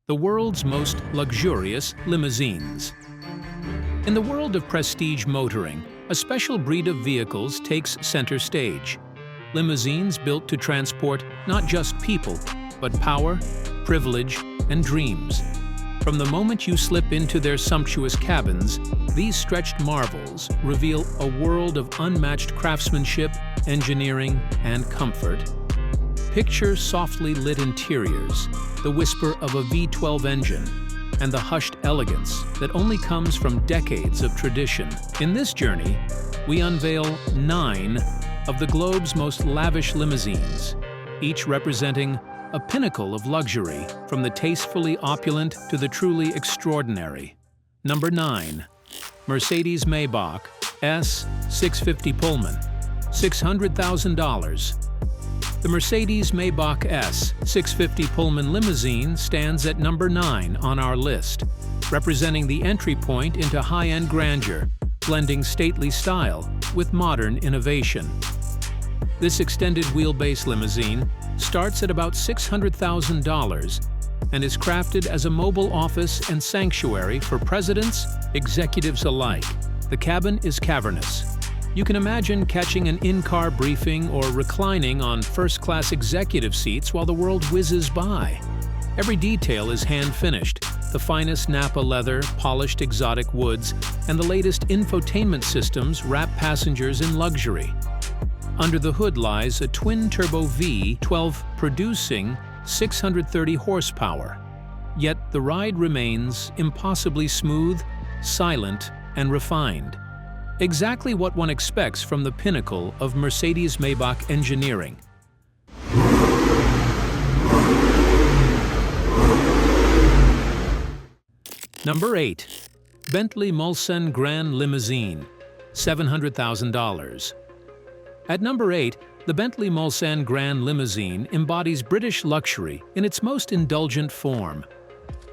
the world's most luxurious limousines. In the world of prestige motoring, a special breed of vehicles takes center stage. Limousines built to transport not just people, but power, privilege, and dreams. From the moment you slip into their sumptuous cabins, these stretched marvels reveal a world of unmatched craftsmanship, engineering, and comfort. Picture softly lit interiors, the whisper of a V12 engine, and the hushed elegance that only comes from decades of tradition. In this journey, we unveil 9 of the globe's most lavish limousines, each representing a pinnacle of luxury, from the tastefully opulent to the truly extraordinary. Number 9. Mercedes-Maybach S650 Pullman, $600,000. The Mercedes-Maybach S650 Pullman limousine stands at number 9 on our list, representing the entry point into high-end grandeur, blending stately style with modern innovation. This extended wheelbase limousine starts at about $600,000 and is crafted as a mobile office and sanctuary for presidents, executives alike. The cabin is cavernous. You can imagine catching an in-car briefing or reclining on first-class executive seats while the world whizzes by. Every detail is hand-finished, the finest Napa leather, polished exotic woods, and the latest infotainment systems wrap passengers in luxury. Under the hood lies a twin-turbo V12 producing 630 horsepower. Yet the ride remains impossibly smooth, silent, and refined. Exactly what one expects from the pinnacle of Mercedes-Maybach engineering. Number 8. Bentley Mulsanne Grand Limousine, $700,000. At number 8, the Bentley Mulsanne Grand Limousine embodies British luxury in its most indulgent form.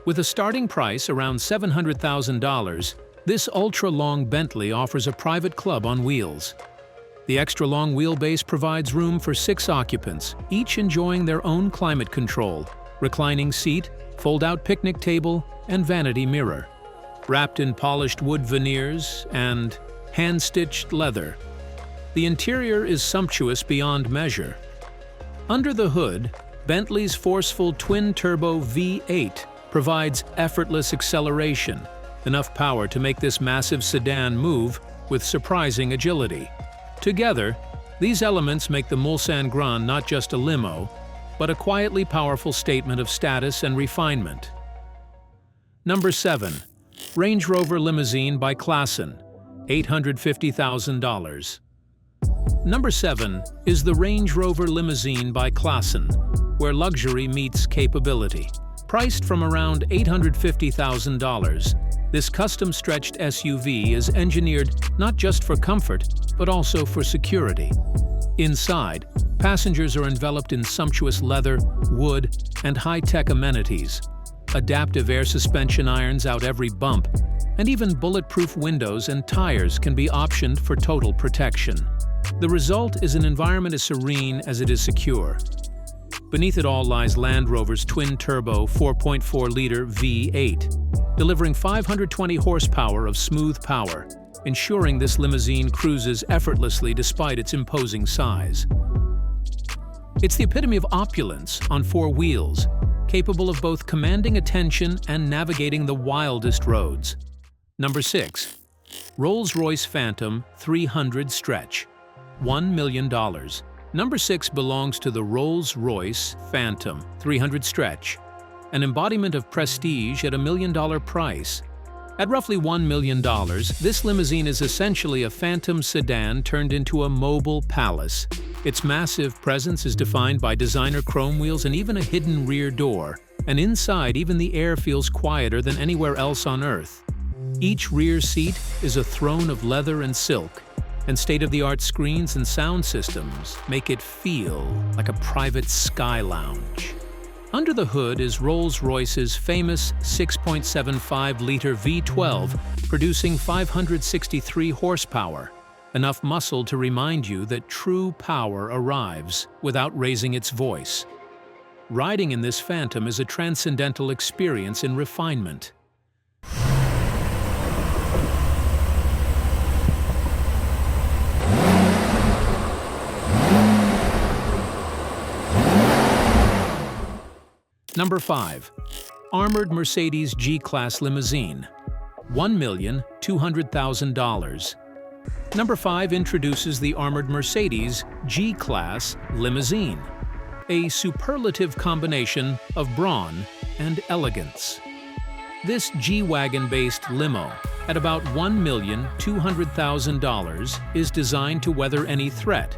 With a starting price around $700,000, this ultra-long Bentley offers a private club on wheels. The extra-long wheelbase provides room for 6 occupants, each enjoying their own climate control, reclining seat, fold-out picnic table, and vanity mirror. Wrapped in polished wood veneers and hand-stitched leather, the interior is sumptuous beyond measure. Under the hood, Bentley's forceful twin-turbo V8 provides effortless acceleration, enough power to make this massive sedan move with surprising agility. Together, these elements make the Mulsanne Grand not just a limo, but a quietly powerful statement of status and refinement. Number 7. Range Rover Limousine by Klassen, $850,000. Number 7 is the Range Rover Limousine by Klassen, where luxury meets capability. Priced from around $850,000, this custom-stretched SUV is engineered not just for comfort, but also for security. Inside, passengers are enveloped in sumptuous leather, wood, and high-tech amenities. Adaptive air suspension irons out every bump, and even bulletproof windows and tires can be optioned for total protection. The result is an environment as serene as it is secure. Beneath it all lies Land Rover's twin-turbo 4.4-liter V8, delivering 520 horsepower of smooth power, ensuring this limousine cruises effortlessly despite its imposing size. It's the epitome of opulence on 4 wheels, capable of both commanding attention and navigating the wildest roads. Number 6. Rolls-Royce Phantom 300 Stretch, $1 million. Number 6 belongs to the Rolls-Royce Phantom 300 Stretch, an embodiment of prestige at $1 million price. At roughly $1 million, this limousine is essentially a phantom sedan turned into a mobile palace. Its massive presence is defined by designer chrome wheels and even a hidden rear door, and inside even the air feels quieter than anywhere else on Earth. Each rear seat is a throne of leather and silk, and state-of-the-art screens and sound systems make it feel like a private sky lounge. Under the hood is Rolls-Royce's famous 6.75-liter V12, producing 563 horsepower, enough muscle to remind you that true power arrives without raising its voice. Riding in this Phantom is a transcendental experience in refinement. Number 5. Armored Mercedes G-Class Limousine, $1,200,000. Number 5 introduces the armored Mercedes G-Class Limousine, a superlative combination of brawn and elegance. This G-Wagon-based limo, at about $1,200,000, is designed to weather any threat,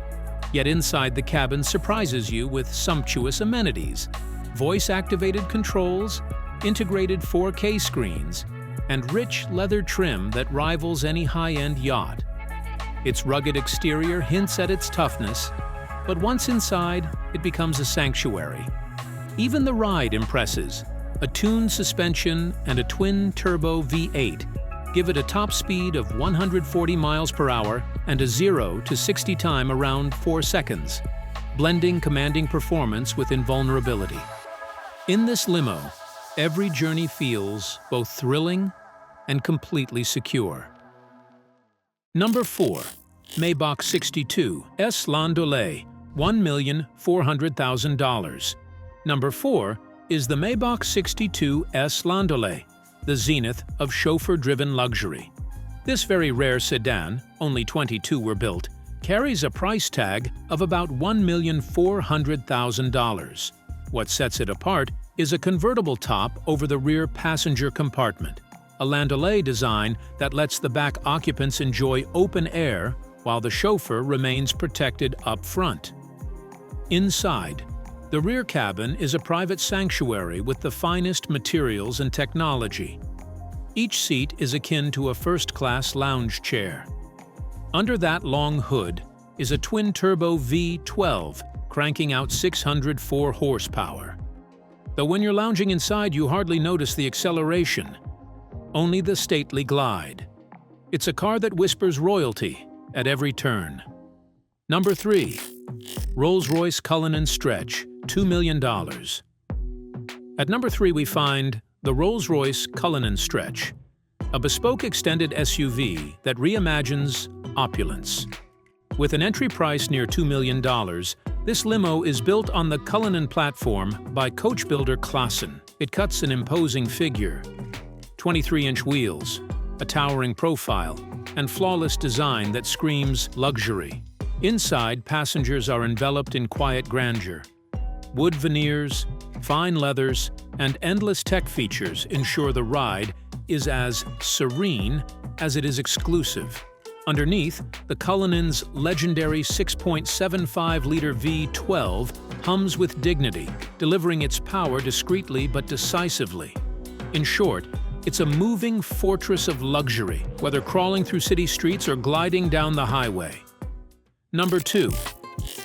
yet inside the cabin surprises you with sumptuous amenities, voice-activated controls, integrated 4K screens, and rich leather trim that rivals any high-end yacht. Its rugged exterior hints at its toughness, but once inside, it becomes a sanctuary. Even the ride impresses. A tuned suspension and a twin-turbo V8 give it a top speed of 140 miles per hour and a 0 to 60 time around 4 seconds, blending commanding performance with invulnerability. In this limo, every journey feels both thrilling and completely secure. Number 4. Maybach 62 S Landaulet, $1,400,000. Number 4 is the Maybach 62 S Landaulet, the zenith of chauffeur-driven luxury. This very rare sedan, only 22 were built, carries a price tag of about $1,400,000. What sets it apart is a convertible top over the rear passenger compartment, a Landaulet design that lets the back occupants enjoy open air while the chauffeur remains protected up front. Inside, the rear cabin is a private sanctuary with the finest materials and technology. Each seat is akin to a first-class lounge chair. Under that long hood is a twin-turbo V12 cranking out 604 horsepower. Though when you're lounging inside, you hardly notice the acceleration, only the stately glide. It's a car that whispers royalty at every turn. Number 3. Rolls-Royce Cullinan Stretch, $2 million. At number 3 we find the Rolls-Royce Cullinan Stretch, a bespoke extended SUV that reimagines opulence. With an entry price near $2 million, this limo is built on the Cullinan platform by coach builder Klassen. It cuts an imposing figure, 23-inch wheels, a towering profile, and flawless design that screams luxury. Inside, passengers are enveloped in quiet grandeur. Wood veneers, fine leathers, and endless tech features ensure the ride is as serene as it is exclusive. Underneath, the Cullinan's legendary 6.75-liter V12 hums with dignity, delivering its power discreetly but decisively. In short, it's a moving fortress of luxury, whether crawling through city streets or gliding down the highway. Number 2.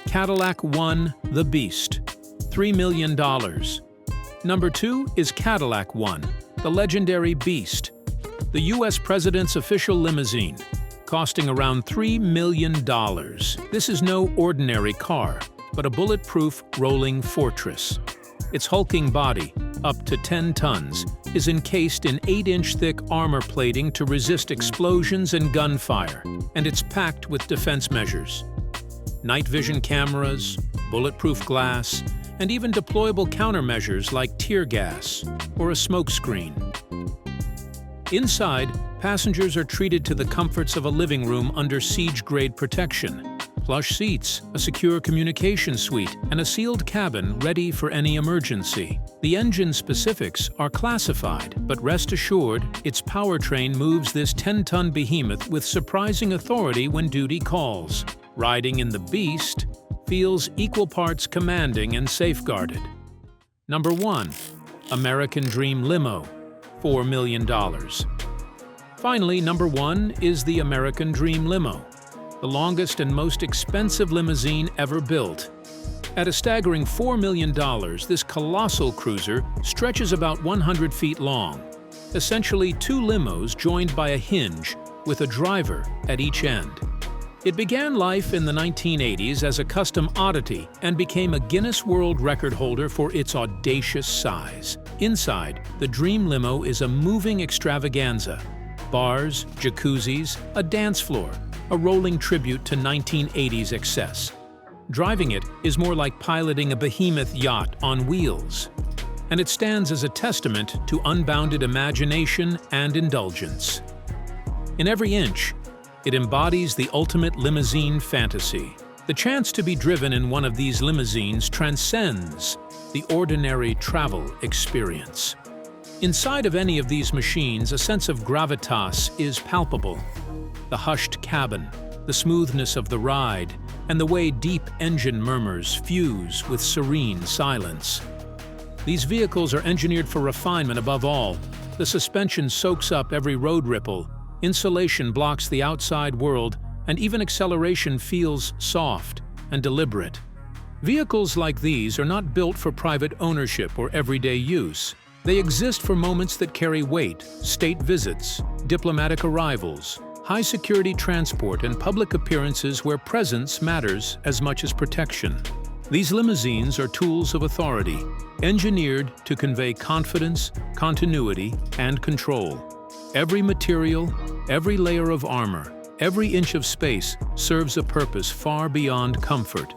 Cadillac One, the Beast, $3 million. Number 2 is Cadillac One, the legendary Beast, the U.S. President's official limousine, costing around $3 million. This is no ordinary car, but a bulletproof rolling fortress. Its hulking body, up to 10 tons, is encased in 8-inch thick armor plating to resist explosions and gunfire, and it's packed with defense measures. Night vision cameras, bulletproof glass, and even deployable countermeasures like tear gas or a smoke screen. Inside, passengers are treated to the comforts of a living room under siege-grade protection, plush seats, a secure communication suite, and a sealed cabin ready for any emergency. The engine specifics are classified, but rest assured, its powertrain moves this 10-ton behemoth with surprising authority when duty calls. Riding in the Beast feels equal parts commanding and safeguarded. Number 1. American Dream Limo, $4 million. Finally, number 1 is the American Dream Limo, the longest and most expensive limousine ever built. At a staggering $4 million, this colossal cruiser stretches about 100 feet long, essentially 2 limos joined by a hinge with a driver at each end. It began life in the 1980s as a custom oddity and became a Guinness World Record holder for its audacious size. Inside, the Dream Limo is a moving extravaganza. Bars, jacuzzis, a dance floor, a rolling tribute to 1980s excess. Driving it is more like piloting a behemoth yacht on wheels. And it stands as a testament to unbounded imagination and indulgence. In every inch, it embodies the ultimate limousine fantasy. The chance to be driven in one of these limousines transcends the ordinary travel experience. Inside of any of these machines, a sense of gravitas is palpable. The hushed cabin, the smoothness of the ride, and the way deep engine murmurs fuse with serene silence. These vehicles are engineered for refinement above all. The suspension soaks up every road ripple, insulation blocks the outside world, and even acceleration feels soft and deliberate. Vehicles like these are not built for private ownership or everyday use. They exist for moments that carry weight, state visits, diplomatic arrivals, high-security transport, and public appearances where presence matters as much as protection. These limousines are tools of authority, engineered to convey confidence, continuity, and control. Every material, every layer of armor, every inch of space serves a purpose far beyond comfort.